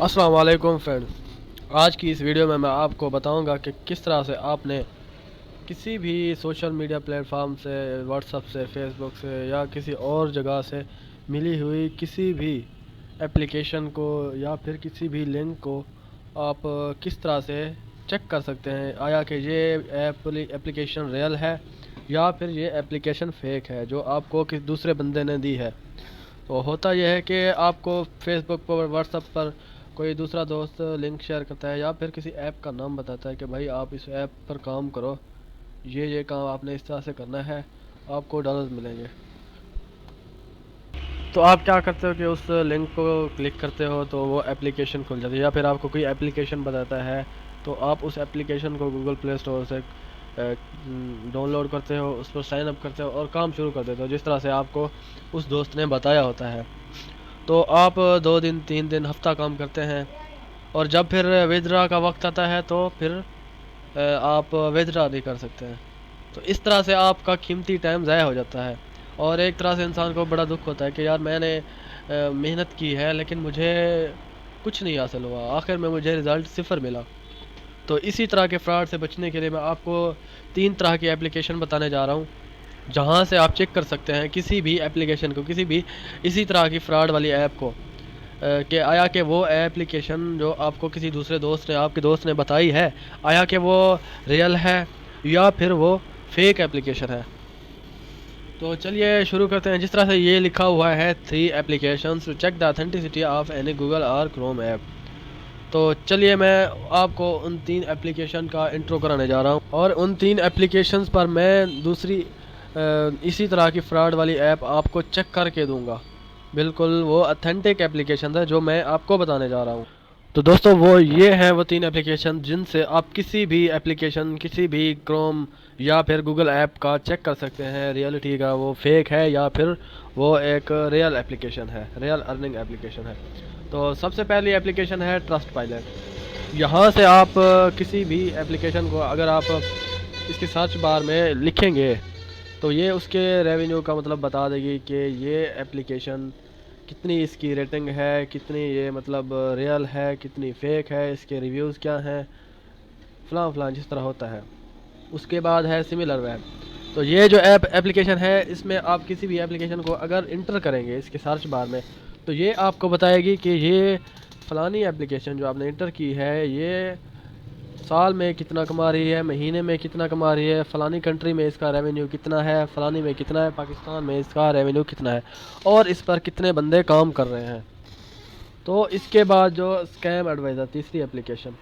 अस्सलाम वालेकुम फ्रेंड्स। आज की इस वीडियो में मैं आपको बताऊंगा कि किस तरह से आपने किसी भी सोशल मीडिया प्लेटफॉर्म से, व्हाट्सएप से, फेसबुक से या किसी और जगह से मिली हुई किसी भी एप्लीकेशन को या फिर किसी भी लिंक को आप किस तरह से चेक कर सकते हैं आया कि ये एप्लीकेशन रियल है या फिर ये एप्लीकेशन फ़ेक है जो आपको किसी दूसरे बंदे ने दी है। तो होता यह है कि आपको फेसबुक पर, व्हाट्सएप पर कोई दूसरा दोस्त लिंक शेयर करता है या फिर किसी ऐप का नाम बताता है कि भाई आप इस ऐप पर काम करो, ये काम आपने इस तरह से करना है, आपको डॉलर्स मिलेंगे। तो आप क्या करते हो कि उस लिंक को क्लिक करते हो तो वो एप्लीकेशन खुल जाती है, या फिर आपको कोई एप्लीकेशन बताता है तो आप उस एप्लीकेशन को गूगल प्ले स्टोर से डाउनलोड करते हो, उस पर साइन अप करते हो और काम शुरू कर देते हो जिस तरह से आपको उस दोस्त ने बताया होता है। तो आप 2 दिन 3 दिन हफ्ता काम करते हैं और जब फिर विथड्रॉ का वक्त आता है तो फिर आप विथड्रॉ नहीं कर सकते हैं। तो इस तरह से आपका कीमती टाइम ज़ाया हो जाता है और एक तरह से इंसान को बड़ा दुख होता है कि यार मैंने मेहनत की है लेकिन मुझे कुछ नहीं हासिल हुआ, आखिर में मुझे रिज़ल्ट 0 मिला। तो इसी तरह के फ्रॉड से बचने के लिए मैं आपको 3 तरह की एप्लीकेशन बताने जा रहा हूँ जहाँ से आप चेक कर सकते हैं किसी भी एप्लीकेशन को, किसी भी इसी तरह की फ्रॉड वाली ऐप को, कि आया कि वो एप्लीकेशन जो आपको किसी दूसरे दोस्त ने, आपके दोस्त ने बताई है, आया कि वो रियल है या फिर वो फेक एप्लीकेशन है। तो चलिए शुरू करते हैं। जिस तरह से ये लिखा हुआ है 3 applications to check the authenticity of any Google और क्रोम ऐप। तो चलिए मैं आपको उन 3 एप्लीकेशन का इंट्रो कराने जा रहा हूँ और उन 3 एप्लीकेशंस पर मैं दूसरी इसी तरह की फ्रॉड वाली ऐप आपको चेक करके दूंगा। बिल्कुल वो ऑथेंटिक एप्लीकेशन है जो मैं आपको बताने जा रहा हूँ। तो दोस्तों वो ये हैं वो 3 एप्लीकेशन जिनसे आप किसी भी एप्लीकेशन, किसी भी क्रोम या फिर गूगल ऐप का चेक कर सकते हैं रियलिटी का वो फेक है या फिर वो एक रियल एप्लीकेशन है, रियल अर्निंग एप्लीकेशन है। तो सबसे पहली एप्लीकेशन है ट्रस्ट पायलट। यहाँ से आप किसी भी एप्लीकेशन को अगर आप इसके सर्च बार में लिखेंगे तो ये उसके रेवेन्यू का मतलब बता देगी कि ये एप्लीकेशन कितनी इसकी रेटिंग है, कितनी ये मतलब रियल है, कितनी फेक है, इसके रिव्यूज़ क्या हैं, फ़लाँ जिस तरह होता है। उसके बाद है सिमिलर वेब। तो ये जो एप्लीकेशन है इसमें आप किसी भी एप्लीकेशन को अगर इंटर करेंगे इसके सर्च बार में तो ये आपको बताएगी कि ये फ़लानी एप्लीकेशन जो आपने इंटर की है ये साल में कितना कमा रही है, महीने में कितना कमा रही है, फ़लानी कंट्री में इसका रेवेन्यू कितना है, फ़लानी में कितना है, पाकिस्तान में इसका रेवेन्यू कितना है और इस पर कितने बंदे काम कर रहे हैं। तो इसके बाद जो स्कैम एडवाइज़र तीसरी एप्लीकेशन,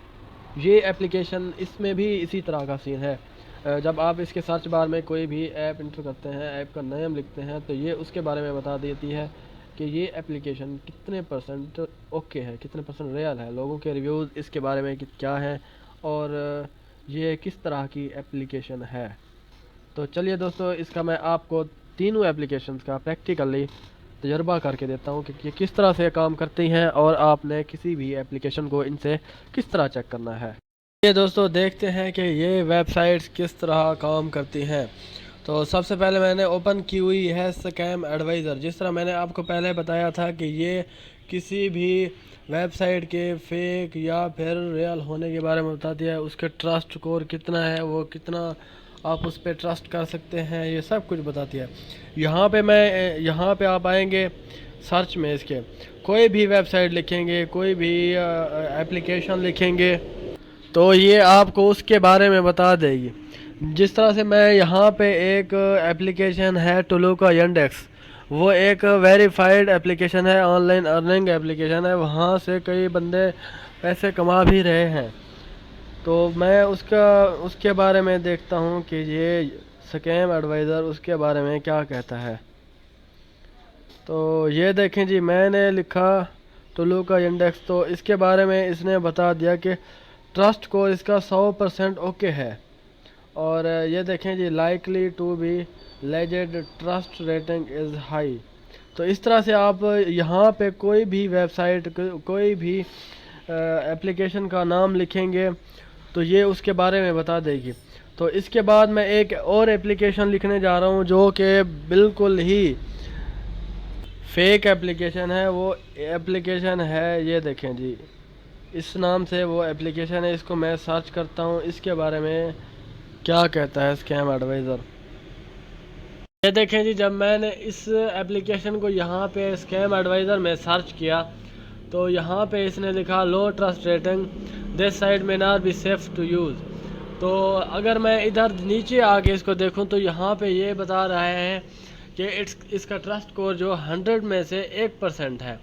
ये एप्लीकेशन इसमें भी इसी तरह का सीन है। जब आप इसके सर्च बार में कोई भी ऐप इंटर करते हैं, ऐप का नेम लिखते हैं तो ये उसके बारे में बता देती है कि ये एप्लीकेशन कितने % ओके है, कितने % रियल है, लोगों के रिव्यूज़ इसके बारे में क्या हैं और ये किस तरह की एप्लीकेशन है। तो चलिए दोस्तों इसका मैं आपको तीनों एप्लीकेशंस का प्रैक्टिकली तजर्बा करके देता हूँ कि ये किस तरह से काम करती हैं और आपने किसी भी एप्लीकेशन को इनसे किस तरह चेक करना है। ये दोस्तों देखते हैं कि ये वेबसाइट्स किस तरह काम करती हैं। तो सबसे पहले मैंने ओपन की हुई है स्कैम एडवाइज़र। जिस तरह मैंने आपको पहले बताया था कि ये किसी भी वेबसाइट के फेक या फिर रियल होने के बारे में बताती है, उसके ट्रस्ट स्कोर कितना है, वो कितना आप उस पर ट्रस्ट कर सकते हैं, ये सब कुछ बताती है। यहाँ पे आप आएंगे सर्च में, इसके कोई भी वेबसाइट लिखेंगे, कोई भी एप्लीकेशन लिखेंगे तो ये आपको उसके बारे में बता देगी। जिस तरह से मैं यहाँ पे एक एप्लीकेशन है टुलुका इंडेक्स, वो एक वेरीफाइड एप्लीकेशन है, ऑनलाइन अर्निंग एप्लीकेशन है, वहाँ से कई बंदे पैसे कमा भी रहे हैं। तो मैं उसके बारे में देखता हूँ कि ये स्कैम एडवाइज़र उसके बारे में क्या कहता है। तो ये देखें जी, मैंने लिखा टुलुका इंडेक्स तो इसके बारे में इसने बता दिया कि ट्रस्ट स्कोर इसका 100% ओके है। और ये देखें जी, likely to be legit, trust rating is high. तो इस तरह से आप यहाँ पे कोई भी वेबसाइट, कोई भी एप्लीकेशन का नाम लिखेंगे तो ये उसके बारे में बता देगी। तो इसके बाद मैं एक और एप्लीकेशन लिखने जा रहा हूँ जो कि बिल्कुल ही फेक एप्लीकेशन है। वो एप्लीकेशन है, ये देखें जी, اس نام سے وہ اپلیکیشن ہے، اس کو میں سرچ کرتا ہوں اس کے بارے میں کیا کہتا ہے اسکیم ایڈوائزر۔ یہ دیکھیں جی، جب میں نے اس اپلیکیشن کو یہاں پہ اسکیم ایڈوائزر میں سرچ کیا تو یہاں پہ اس نے لکھا low trust rating, this site میں not be safe to use. تو اگر میں ادھر نیچے آ کے اس کو دیکھوں تو یہاں پہ یہ بتا رہا ہے کہ اس کا ٹرسٹ اسکور جو 100 میں سے 1% ہے،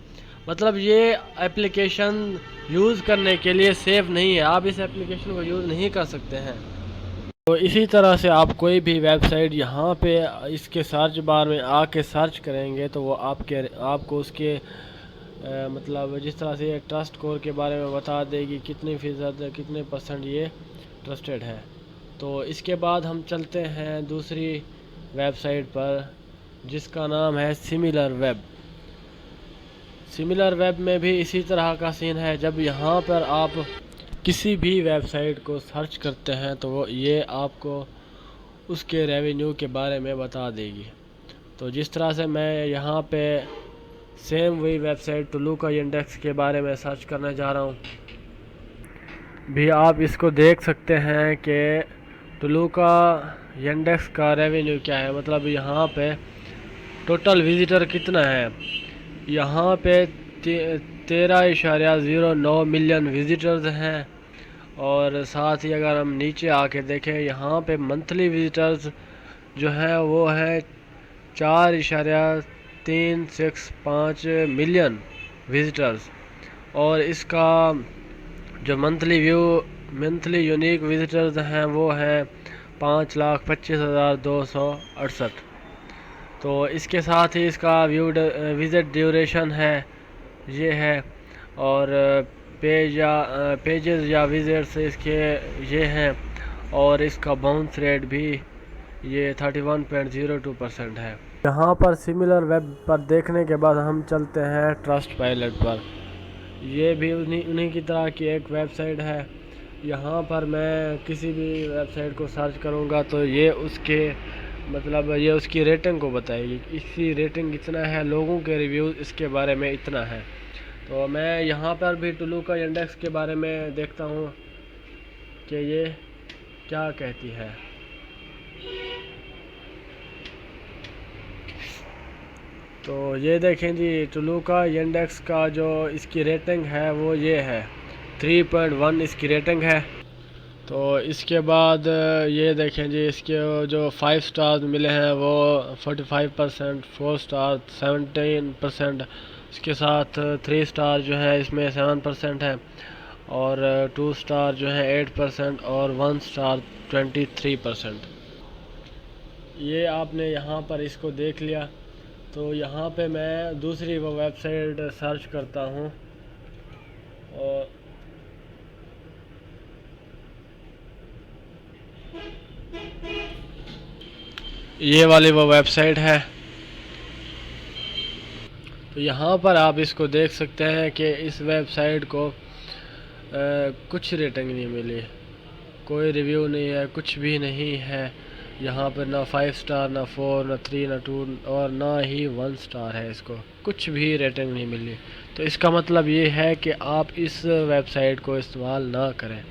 مطلب یہ اپلیکیشن یوز کرنے کے لیے سیف نہیں ہے، آپ اس اپلیکیشن کو یوز نہیں کر سکتے ہیں۔ تو اسی طرح سے آپ کوئی بھی ویب سائٹ یہاں پہ اس کے سرچ بار میں آ کے سرچ کریں گے تو وہ آپ کو اس کے مطلب جس طرح سے ٹرسٹ اسکور کے بارے میں بتا دے گی کتنی فیصد کتنے پرسنٹ یہ ٹرسٹڈ ہے۔ تو اس کے بعد ہم چلتے ہیں دوسری ویب سائٹ پر جس کا نام ہے سملر ویب۔ سملر ویب میں بھی اسی طرح کا سین ہے، جب یہاں پر آپ کسی بھی ویب سائٹ کو سرچ کرتے ہیں تو وہ یہ آپ کو اس کے ریونیو کے بارے میں بتا دے گی۔ تو جس طرح سے میں یہاں پہ سیم وہی ویب سائٹ ٹلوکا انڈیکس کے بارے میں سرچ کرنے جا رہا ہوں، بھی آپ اس کو دیکھ سکتے ہیں کہ ٹلوکا انڈیکس کا ریونیو کیا ہے، مطلب یہاں پہ ٹوٹل وزٹر کتنا ہے۔ یہاں پہ 13.09 ملین وزٹرز ہیں، اور ساتھ ہی اگر ہم نیچے آ کے دیکھیں یہاں پہ منتھلی وزٹرز جو ہیں وہ ہے 4.365 ملین وزٹرز، اور اس کا جو منتھلی یونیک وزٹرز ہیں وہ ہیں 5,25,268۔ تو اس کے ساتھ ہی اس کا وزٹ ڈیوریشن ہے یہ ہے، اور پیجز یا وزٹس اس کے یہ ہیں، اور اس کا باؤنس ریٹ بھی یہ 31.02% ہے۔ یہاں پر سملر ویب پر دیکھنے کے بعد ہم چلتے ہیں ٹرسٹ پائلٹ پر۔ یہ بھی انہی کی طرح کی ایک ویب سائٹ ہے۔ یہاں پر میں کسی بھی ویب سائٹ کو سرچ کروں گا تو یہ اس کے مطلب یہ اس کی ریٹنگ کو بتائے گی، اس کی ریٹنگ اتنا ہے، لوگوں کے ریویوز اس کے بارے میں اتنا ہے۔ تو میں یہاں پر بھی ٹلوکا انڈیکس کے بارے میں دیکھتا ہوں کہ یہ کیا کہتی ہے۔ تو یہ دیکھیں جی، ٹلوکا انڈیکس کا جو اس کی ریٹنگ ہے وہ یہ ہے 3.1 اس کی ریٹنگ ہے۔ تو اس کے بعد یہ دیکھیں جی، اس کے جو 5 سٹارز ملے ہیں وہ 45%، 4 سٹار 17%، اس کے ساتھ 3 سٹار جو ہے اس میں 7% ہے، اور 2 سٹار جو ہے 8%، اور 1 سٹار 23%۔ یہ آپ نے یہاں پر اس کو دیکھ لیا۔ تو یہاں پہ میں دوسری وہ ویب سائٹ سرچ کرتا ہوں، اور یہ والی وہ ویب سائٹ ہے۔ تو یہاں پر آپ اس کو دیکھ سکتے ہیں کہ اس ویب سائٹ کو کچھ ریٹنگ نہیں ملی، کوئی ریویو نہیں ہے، کچھ بھی نہیں ہے یہاں پر، نہ 5 سٹار، نہ 4، نہ 3، نہ 2، اور نہ ہی 1 سٹار ہے، اس کو کچھ بھی ریٹنگ نہیں ملی۔ تو اس کا مطلب یہ ہے کہ آپ اس ویب سائٹ کو استعمال نہ کریں،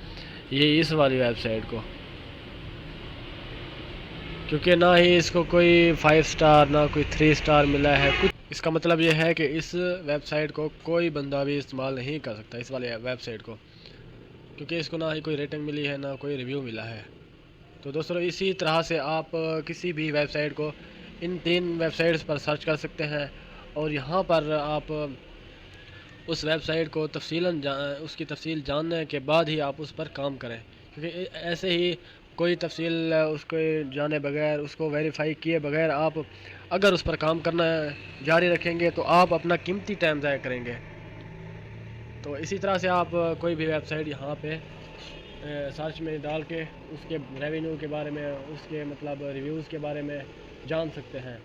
یہ اس والی ویب سائٹ کو، کیونکہ نہ ہی اس کو کوئی 5 سٹار نہ کوئی 3 سٹار ملا ہے کچھ۔ اس کا مطلب یہ ہے کہ اس ویب سائٹ کو کوئی بندہ بھی استعمال نہیں کر سکتا، اس والی ویب سائٹ کو، کیونکہ اس کو نہ ہی کوئی ریٹنگ ملی ہے، نہ کوئی ریویو ملا ہے۔ تو دوستو اسی طرح سے آپ کسی بھی ویب سائٹ کو ان 3 ویب سائٹس پر سرچ کر سکتے ہیں، اور یہاں پر آپ اس ویب سائٹ کو اس کی تفصیل جاننے کے بعد ہی آپ اس پر کام کریں، کیونکہ ایسے ہی کوئی تفصیل اس کو جانے بغیر، اس کو ویریفائی کیے بغیر آپ اگر اس پر کام کرنا جاری رکھیں گے تو آپ اپنا قیمتی ٹائم ضائع کریں گے۔ تو اسی طرح سے آپ کوئی بھی ویب سائٹ یہاں پہ سرچ میں ڈال کے اس کے ریونیو کے بارے میں، اس کے مطلب ریویوز کے بارے میں جان سکتے ہیں،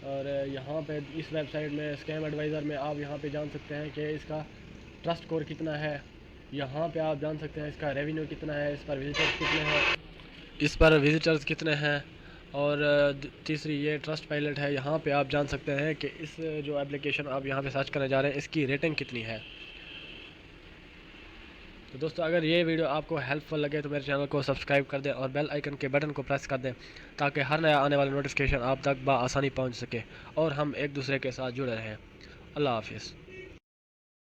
اور یہاں پہ اس ویب سائٹ میں اسکیم ایڈوائزر میں آپ یہاں پہ جان سکتے ہیں کہ اس کا ٹرسٹ اسکور کتنا ہے، یہاں پہ آپ جان سکتے ہیں اس کا ریونیو کتنا ہے، اس پر وزٹرز کتنے ہیں، اور تیسری یہ ٹرسٹ پائلٹ ہے، یہاں پہ آپ جان سکتے ہیں کہ اس جو اپلیکیشن آپ یہاں پہ سرچ کرنے جا رہے ہیں اس کی ریٹنگ کتنی ہے۔ تو دوستو اگر یہ ویڈیو آپ کو ہیلپ فل لگے تو میرے چینل کو سبسکرائب کر دیں اور بیل آئیکن کے بٹن کو پریس کر دیں تاکہ ہر نیا آنے والا نوٹیفیکیشن آپ تک بآسانی پہنچ سکے اور ہم ایک دوسرے کے ساتھ جڑے رہیں۔ اللہ حافظ۔